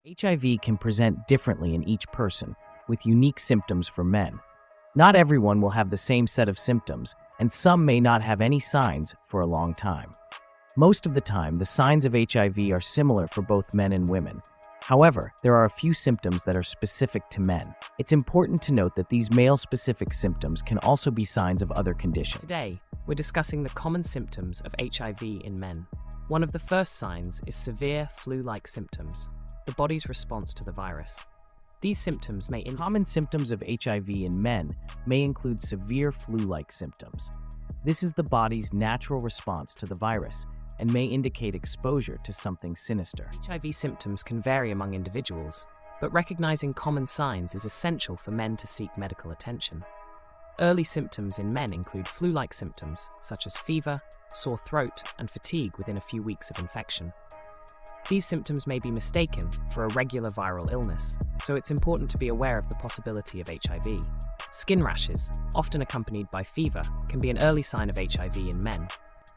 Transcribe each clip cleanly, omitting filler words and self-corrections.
HIV can present differently in each person, with unique symptoms for men. Not everyone will have the same set of symptoms, and some may not have any signs for a long time. Most of the time, the signs of HIV are similar for both men and women. However, there are a few symptoms that are specific to men. It's important to note that these male-specific symptoms can also be signs of other conditions. Today, we're discussing the common symptoms of HIV in men. One of the first signs is severe flu-like symptoms, the body's response to the virus. These symptoms may Common symptoms of HIV in men may include severe flu-like symptoms. This is the body's natural response to the virus and may indicate exposure to something sinister. HIV symptoms can vary among individuals, but recognizing common signs is essential for men to seek medical attention. Early symptoms in men include flu-like symptoms, such as fever, sore throat, and fatigue within a few weeks of infection. These symptoms may be mistaken for a regular viral illness, so it's important to be aware of the possibility of HIV. Skin rashes, often accompanied by fever, can be an early sign of HIV in men.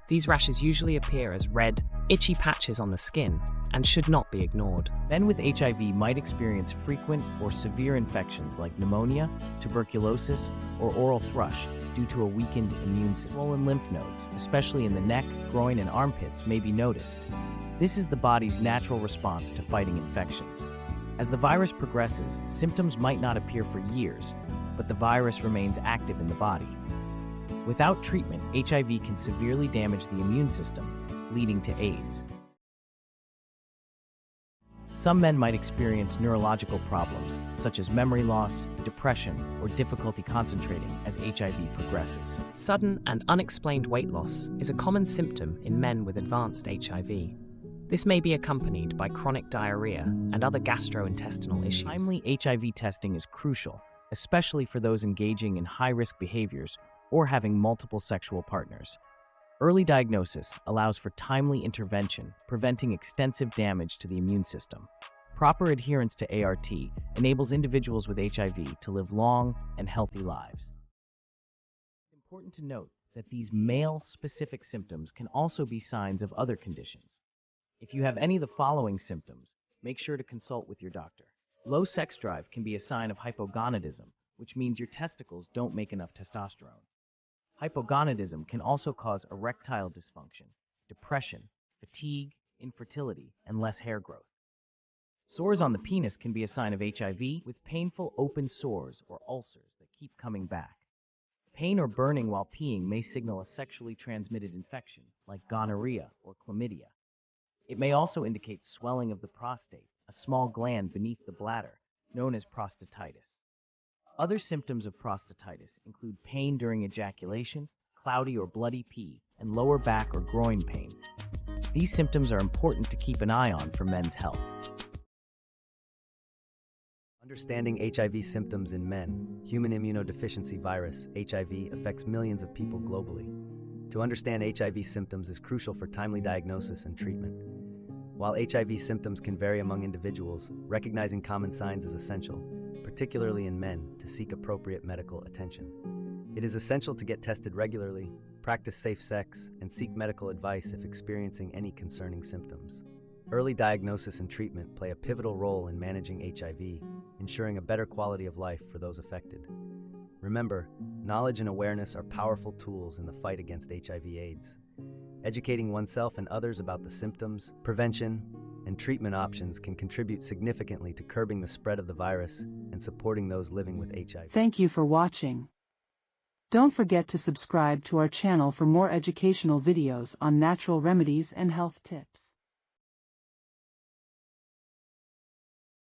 These rashes usually appear as red, itchy patches on the skin and should not be ignored. Men with HIV might experience frequent or severe infections like pneumonia, tuberculosis, or oral thrush due to a weakened immune system. Swollen lymph nodes, especially in the neck, groin, and armpits, may be noticed. This is the body's natural response to fighting infections. As the virus progresses, symptoms might not appear for years, but the virus remains active in the body. Without treatment, HIV can severely damage the immune system, leading to AIDS. Some men might experience neurological problems, such as memory loss, depression, or difficulty concentrating as HIV progresses. Sudden and unexplained weight loss is a common symptom in men with advanced HIV. This may be accompanied by chronic diarrhea and other gastrointestinal issues. Timely HIV testing is crucial, especially for those engaging in high-risk behaviors or having multiple sexual partners. Early diagnosis allows for timely intervention, preventing extensive damage to the immune system. Proper adherence to ART enables individuals with HIV to live long and healthy lives. It's important to note that these male-specific symptoms can also be signs of other conditions. If you have any of the following symptoms, make sure to consult with your doctor. Low sex drive can be a sign of hypogonadism, which means your testicles don't make enough testosterone. Hypogonadism can also cause erectile dysfunction, depression, fatigue, infertility, and less hair growth. Sores on the penis can be a sign of HIV, with painful open sores or ulcers that keep coming back. Pain or burning while peeing may signal a sexually transmitted infection, like gonorrhea or chlamydia. It may also indicate swelling of the prostate, a small gland beneath the bladder, known as prostatitis. Other symptoms of prostatitis include pain during ejaculation, cloudy or bloody pee, and lower back or groin pain. These symptoms are important to keep an eye on for men's health. Understanding HIV symptoms in men, human immunodeficiency virus, HIV, affects millions of people globally. To understand HIV symptoms is crucial for timely diagnosis and treatment. While HIV symptoms can vary among individuals, recognizing common signs is essential, particularly in men, to seek appropriate medical attention. It is essential to get tested regularly, practice safe sex, and seek medical advice if experiencing any concerning symptoms. Early diagnosis and treatment play a pivotal role in managing HIV, ensuring a better quality of life for those affected. Remember, knowledge and awareness are powerful tools in the fight against HIV/AIDS. Educating oneself and others about the symptoms, prevention, and treatment options can contribute significantly to curbing the spread of the virus and supporting those living with HIV. Thank you for watching. Don't forget to subscribe to our channel for more educational videos on natural remedies and health tips.